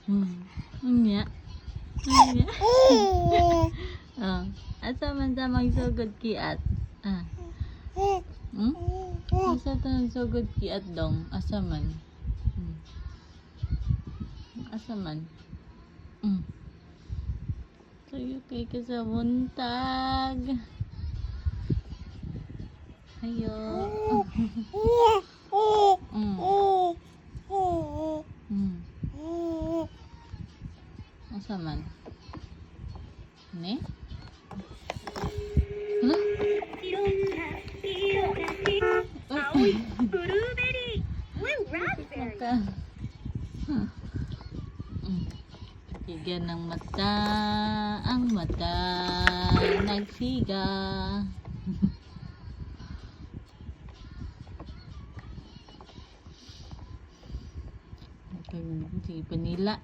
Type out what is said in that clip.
Unya. Unya. Oh, asa man ta magsugod kiat? Ah. Asa ta magsugod kiat dong? Asa man? Asa man? Kayo kay ka sa buntag. Ayo. Asa man? Ne? Huh? Blueberry, blue raspberry. Maka. Tigan ng mata, ang mata nagsiga. Hindi pa nila.